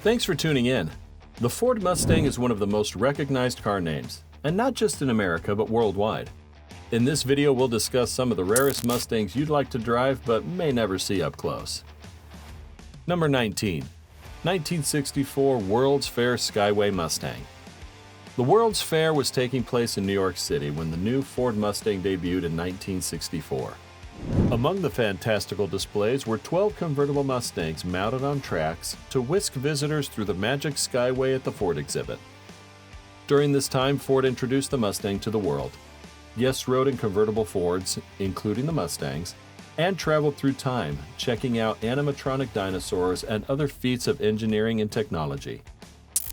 Thanks for tuning in. The Ford Mustang is one of the most recognized car names, and not just in America, but worldwide. In this video, we'll discuss some of the rarest Mustangs you'd like to drive but may never see up close. Number 19. 1964 World's Fair Skyway Mustang. The World's Fair was taking place in New York City when the new Ford Mustang debuted in 1964. Among the fantastical displays were 12 convertible Mustangs mounted on tracks to whisk visitors through the magic skyway at the Ford exhibit. During this time, Ford introduced the Mustang to the world. Guests rode in convertible Fords, including the Mustangs, and traveled through time, checking out animatronic dinosaurs and other feats of engineering and technology.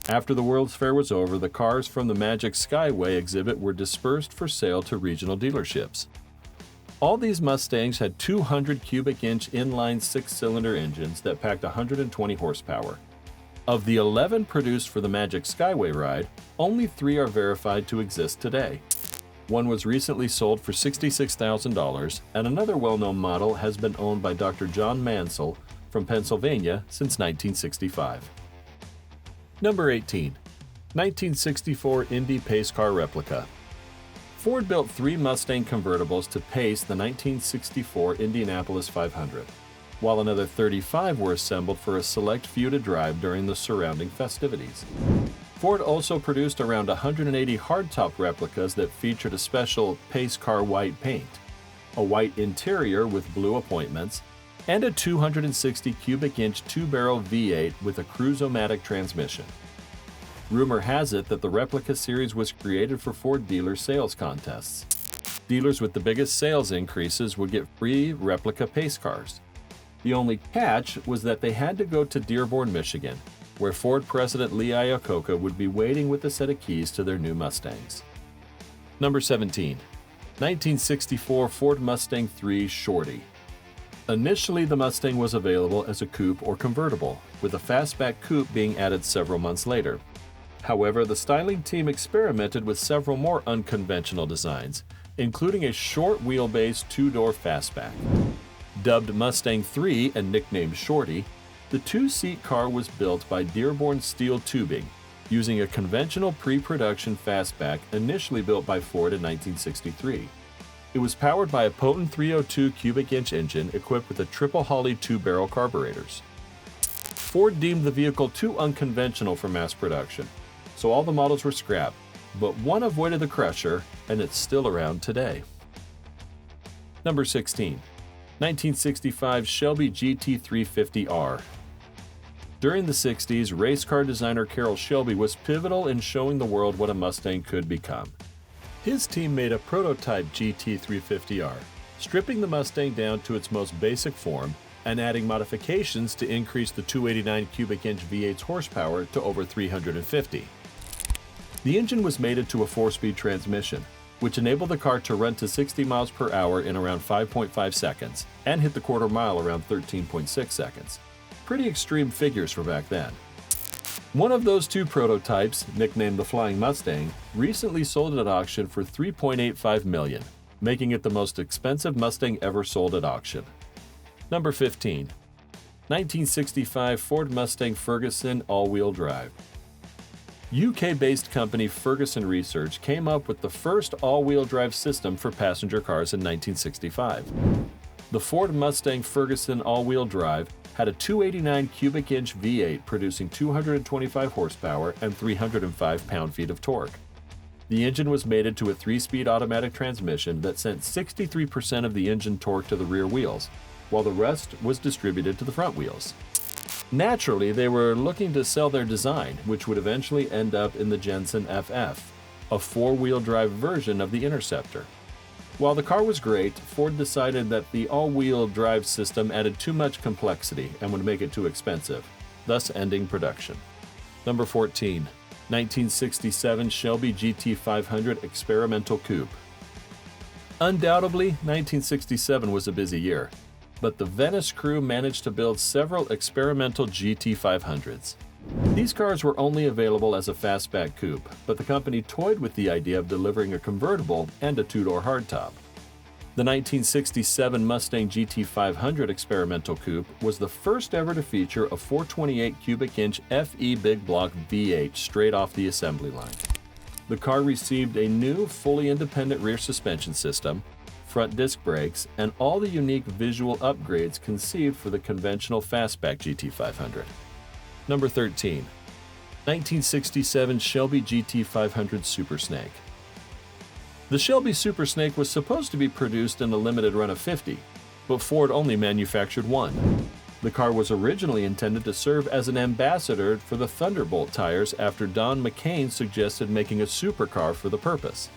After the World's Fair was over, the cars from the Magic Skyway exhibit were dispersed for sale to regional dealerships. All these Mustangs had 200 cubic inch inline six-cylinder engines that packed 120 horsepower. Of the 11 produced for the Magic Skyway ride, only 3 are verified to exist today. One was recently sold for $66,000, and another well-known model has been owned by Dr. John Mansell from Pennsylvania since 1965. Number 18. 1964 Indy Pace Car Replica. Ford built 3 Mustang convertibles to pace the 1964 Indianapolis 500, while another 35 were assembled for a select few to drive during the surrounding festivities. Ford also produced around 180 hardtop replicas that featured a special Pace Car white paint, a white interior with blue appointments, and a 260 cubic inch 2-barrel V8 with a Cruise-O-Matic transmission. Rumor has it that the replica series was created for Ford dealer sales contests. Dealers with the biggest sales increases would get free replica pace cars. The only catch was that they had to go to Dearborn, Michigan, where Ford President Lee Iacocca would be waiting with a set of keys to their new Mustangs. Number 17. 1964 Ford Mustang III Shorty. Initially, the Mustang was available as a coupe or convertible, with a fastback coupe being added several months later. However, the styling team experimented with several more unconventional designs, including a short wheelbase 2-door fastback. Dubbed Mustang III and nicknamed Shorty, the 2-seat car was built by Dearborn Steel Tubing, using a conventional pre-production fastback initially built by Ford in 1963. It was powered by a potent 302 cubic inch engine equipped with a triple Holley 2-barrel carburetors. Ford deemed the vehicle too unconventional for mass production, so all the models were scrapped, but one avoided the crusher, and it's still around today. Number 16. 1965 Shelby GT350R. During the 60s, race car designer Carroll Shelby was pivotal in showing the world what a Mustang could become. His team made a prototype GT350R, stripping the Mustang down to its most basic form and adding modifications to increase the 289 cubic inch V8's horsepower to over 350. The engine was mated to a 4-speed transmission, which enabled the car to run to 60 miles per hour in around 5.5 seconds and hit the quarter mile around 13.6 seconds. Pretty extreme figures for back then. One of those 2 prototypes, nicknamed the Flying Mustang, recently sold at auction for $3.85 million, making it the most expensive Mustang ever sold at auction. Number 15. 1965 Ford Mustang Ferguson all-wheel drive. UK-based company Ferguson Research came up with the first all-wheel drive system for passenger cars in 1965. The Ford Mustang Ferguson all-wheel drive had a 289 cubic inch V8 producing 225 horsepower and 305 pound-feet of torque. The engine was mated to a 3-speed automatic transmission that sent 63% of the engine torque to the rear wheels, while the rest was distributed to the front wheels. Naturally, they were looking to sell their design, which would eventually end up in the Jensen FF, a 4-wheel drive version of the Interceptor. While the car was great, Ford decided that the all-wheel drive system added too much complexity and would make it too expensive, thus ending production. Number 14. 1967 Shelby GT500 Experimental Coupe. Undoubtedly, 1967 was a busy year, but the Venice crew managed to build several experimental GT500s. These cars were only available as a fastback coupe, but the company toyed with the idea of delivering a convertible and a 2-door hardtop. The 1967 Mustang GT500 experimental coupe was the first ever to feature a 428 cubic inch FE big block V8 straight off the assembly line. The car received a new fully independent rear suspension system, front disc brakes, and all the unique visual upgrades conceived for the conventional fastback GT500. Number 13. 1967 Shelby GT500 Super Snake. The Shelby Super Snake was supposed to be produced in a limited run of 50, but Ford only manufactured one. The car was originally intended to serve as an ambassador for the Thunderbolt tires after Don McCain suggested making a supercar for the purpose.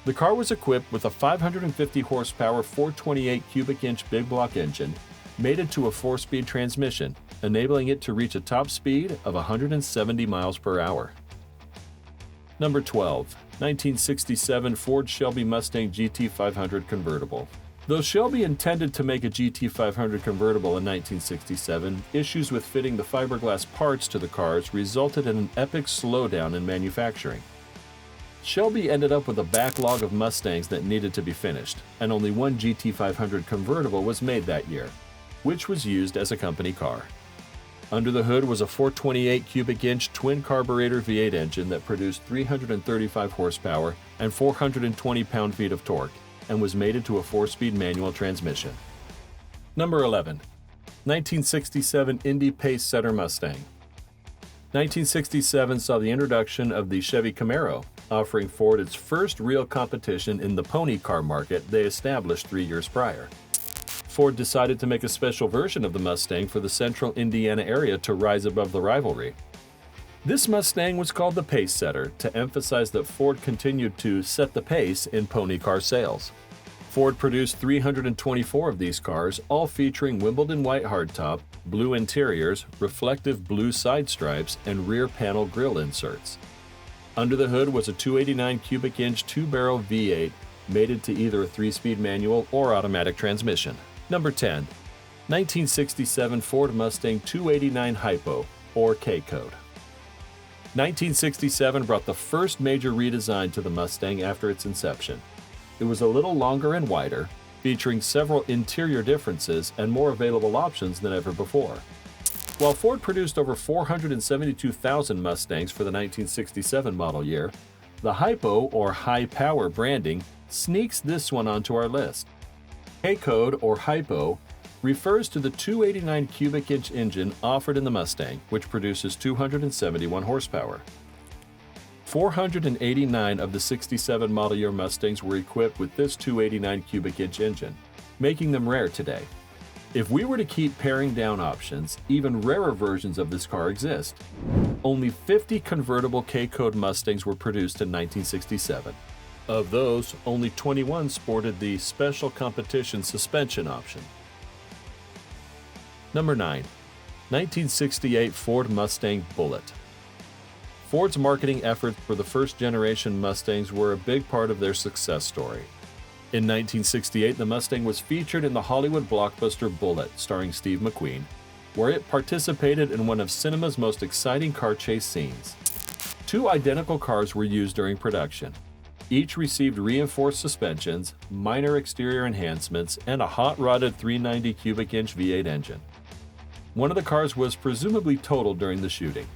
The car was equipped with a 550 horsepower 428 cubic inch big block engine, mated to a 4-speed transmission, enabling it to reach a top speed of 170 miles per hour. Number 12. 1967 Ford Shelby Mustang GT500 convertible. Though Shelby intended to make a GT500 convertible in 1967, issues with fitting the fiberglass parts to the cars resulted in an epic slowdown in manufacturing. Shelby ended up with a backlog of Mustangs that needed to be finished, and only one GT500 convertible was made that year, which was used as a company car. Under the hood was a 428 cubic inch twin carburetor V8 engine that produced 335 horsepower and 420 pound-feet of torque, and was mated to a 4-speed manual transmission. Number 11. 1967 Indy Pacesetter Mustang. 1967 saw the introduction of the Chevy Camaro, offering Ford its first real competition in the pony car market they established 3 years prior. Ford decided to make a special version of the Mustang for the central Indiana area to rise above the rivalry. This Mustang was called the Pacesetter to emphasize that Ford continued to set the pace in pony car sales. Ford produced 324 of these cars, all featuring Wimbledon white hardtop, blue interiors, reflective blue side stripes, and rear panel grille inserts. Under the hood was a 289 cubic inch 2-barrel V8 mated to either a 3-speed manual or automatic transmission. Number 10. 1967 Ford Mustang 289 Hypo, or K-Code. 1967 brought the first major redesign to the Mustang after its inception. It was a little longer and wider, featuring several interior differences and more available options than ever before. While Ford produced over 472,000 Mustangs for the 1967 model year, the Hypo, or high power branding, sneaks this one onto our list. K-Code, or Hypo, refers to the 289 cubic inch engine offered in the Mustang, which produces 271 horsepower. 489 of the 67 model year Mustangs were equipped with this 289 cubic inch engine, making them rare today. If we were to keep paring down options, even rarer versions of this car exist. Only 50 convertible K-Code Mustangs were produced in 1967. Of those, only 21 sported the special competition suspension option. Number 9. 1968 Ford Mustang Bullitt. Ford's marketing efforts for the first-generation Mustangs were a big part of their success story. In 1968, the Mustang was featured in the Hollywood blockbuster Bullitt, starring Steve McQueen, where it participated in one of cinema's most exciting car chase scenes. 2 identical cars were used during production. Each received reinforced suspensions, minor exterior enhancements, and a hot-rodded 390 cubic inch V8 engine. One of the cars was presumably totaled during the shooting.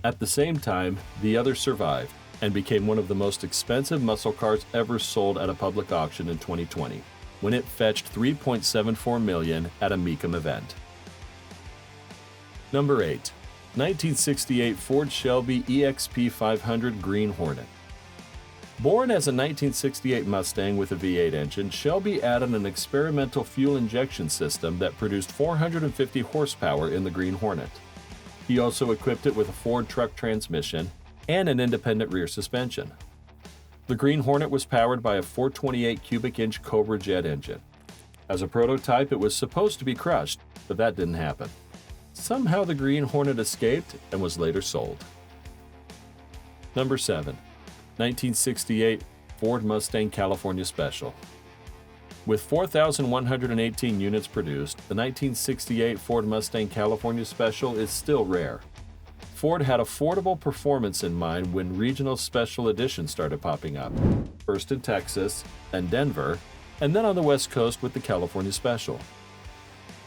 At the same time, the other survived and became one of the most expensive muscle cars ever sold at a public auction in 2020, when it fetched $3.74 million at a Mecum event. Number 8. 1968 Ford Shelby EXP 500 Green Hornet. Born as a 1968 Mustang with a V8 engine, Shelby added an experimental fuel injection system that produced 450 horsepower in the Green Hornet. He also equipped it with a Ford truck transmission and an independent rear suspension. The Green Hornet was powered by a 428 cubic inch Cobra jet engine. As a prototype, it was supposed to be crushed, but that didn't happen. Somehow the Green Hornet escaped and was later sold. Number 7. 1968 Ford Mustang California Special. With 4,118 units produced, the 1968 Ford Mustang California Special is still rare. Ford had affordable performance in mind when regional special editions started popping up. First in Texas, then Denver, and then on the West Coast with the California Special.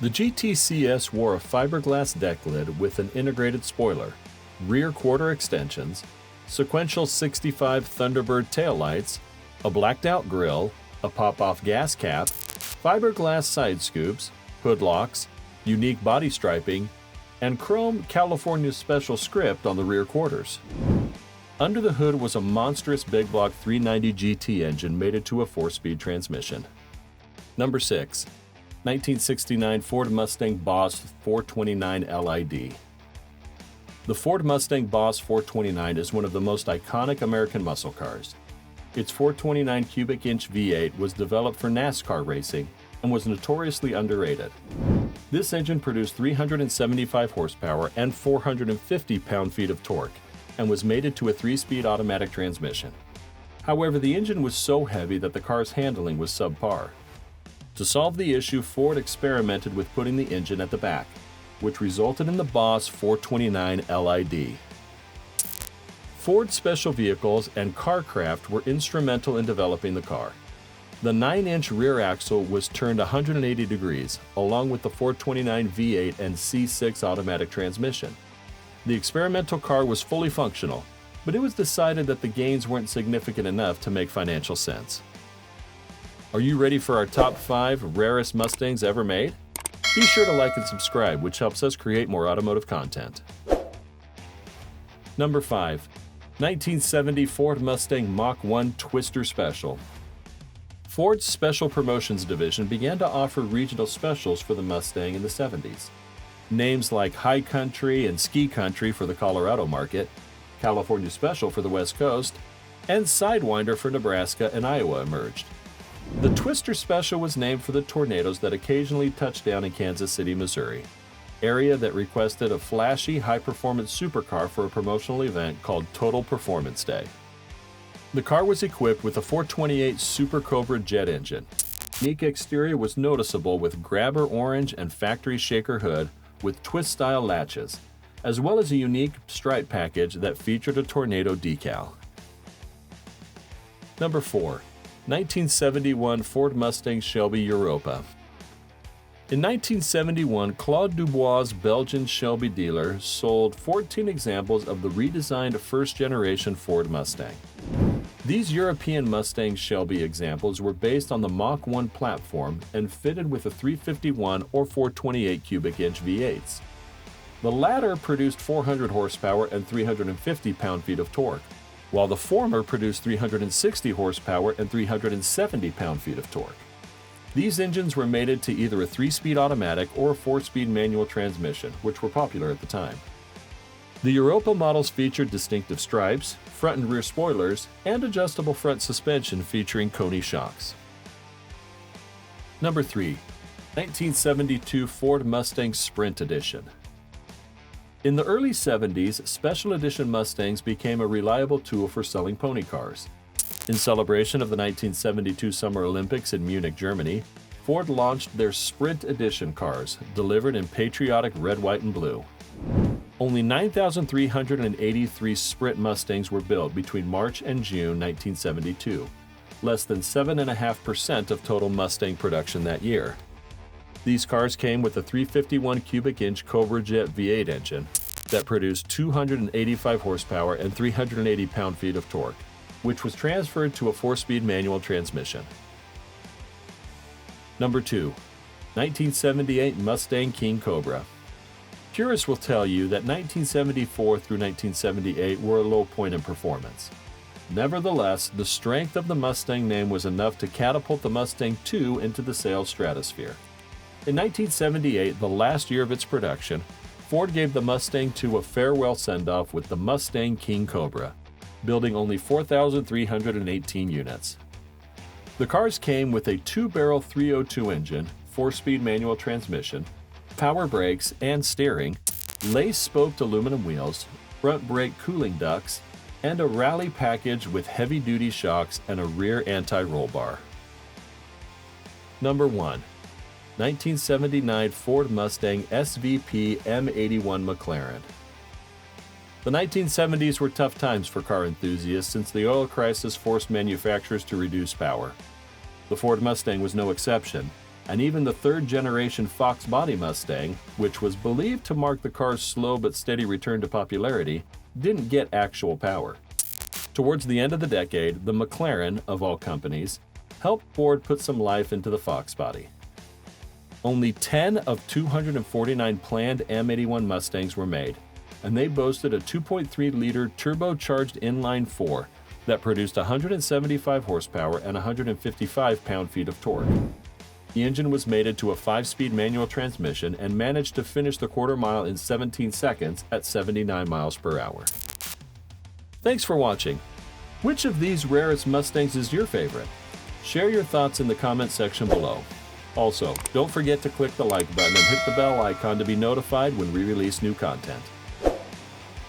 The GTCS wore a fiberglass deck lid with an integrated spoiler, rear quarter extensions, sequential 65 Thunderbird taillights, a blacked-out grille, a pop-off gas cap, fiberglass side scoops, hood locks, unique body striping, and chrome California Special script on the rear quarters. Under the hood was a monstrous big block 390 GT engine mated to a 4-speed transmission. Number 6. 1969 Ford Mustang Boss 429 LID. The Ford Mustang Boss 429 is one of the most iconic American muscle cars. Its 429 cubic inch V8 was developed for NASCAR racing and was notoriously underrated. This engine produced 375 horsepower and 450 pound-feet of torque and was mated to a 3-speed automatic transmission. However, the engine was so heavy that the car's handling was subpar. To solve the issue, Ford experimented with putting the engine at the back, which resulted in the Boss 429 LID. Ford Special Vehicles and Carcraft were instrumental in developing the car. The 9-inch rear axle was turned 180 degrees, along with the 429 V8 and C6 automatic transmission. The experimental car was fully functional, but it was decided that the gains weren't significant enough to make financial sense. Are you ready for our top 5 rarest Mustangs ever made? Be sure to like and subscribe, which helps us create more automotive content. Number 5. 1970 Ford Mustang Mach 1 Twister Special. Ford's Special Promotions division began to offer regional specials for the Mustang in the 70s. Names like High Country and Ski Country for the Colorado market, California Special for the West Coast, and Sidewinder for Nebraska and Iowa emerged. The Twister Special was named for the tornadoes that occasionally touched down in Kansas City, Missouri, area that requested a flashy, high-performance supercar for a promotional event called Total Performance Day. The car was equipped with a 428 Super Cobra jet engine. The unique exterior was noticeable with grabber orange and factory shaker hood with twist-style latches, as well as a unique stripe package that featured a tornado decal. Number 4. 1971 Ford Mustang Shelby Europa. In 1971, Claude Dubois' Belgian Shelby dealer sold 14 examples of the redesigned first-generation Ford Mustang. These European Mustang Shelby examples were based on the Mach 1 platform and fitted with a 351 or 428 cubic inch V8s. The latter produced 400 horsepower and 350 pound-feet of torque, while the former produced 360 horsepower and 370 pound-feet of torque. These engines were mated to either a 3-speed automatic or a 4-speed manual transmission, which were popular at the time. The Europa models featured distinctive stripes, front and rear spoilers, and adjustable front suspension featuring Coney shocks. Number 3. 1972 Ford Mustang Sprint Edition. In the early 70s, Special Edition Mustangs became a reliable tool for selling pony cars. In celebration of the 1972 Summer Olympics in Munich, Germany, Ford launched their Sprint Edition cars, delivered in patriotic red, white, and blue. Only 9,383 Sprint Mustangs were built between March and June 1972, less than 7.5% of total Mustang production that year. These cars came with a 351 cubic inch Cobra Jet V8 engine that produced 285 horsepower and 380 pound-feet of torque, which was transferred to a 4-speed manual transmission. Number 2. 1978 Mustang King Cobra. Purists will tell you that 1974 through 1978 were a low point in performance. Nevertheless, the strength of the Mustang name was enough to catapult the Mustang II into the sales stratosphere. In 1978, the last year of its production, Ford gave the Mustang II a farewell send-off with the Mustang King Cobra, building only 4,318 units. The cars came with a 2-barrel 302 engine, 4-speed manual transmission, power brakes and steering, lace-spoked aluminum wheels, front brake cooling ducts, and a rally package with heavy-duty shocks and a rear anti-roll bar. Number 1. 1979 Ford Mustang SVP M81 McLaren. The 1970s were tough times for car enthusiasts since the oil crisis forced manufacturers to reduce power. The Ford Mustang was no exception, and even the third-generation Fox body Mustang, which was believed to mark the car's slow but steady return to popularity, didn't get actual power. Towards the end of the decade, the McLaren, of all companies, helped Ford put some life into the Fox body. Only 10 of 249 planned M81 Mustangs were made, and they boasted a 2.3-liter turbocharged inline-4 that produced 175 horsepower and 155 pound-feet of torque. The engine was mated to a 5-speed manual transmission and managed to finish the quarter mile in 17 seconds at 79 miles per hour. Thanks for watching. Which of these rarest Mustangs is your favorite? Share your thoughts in the comment section below. Also, don't forget to click the like button and hit the bell icon to be notified when we release new content.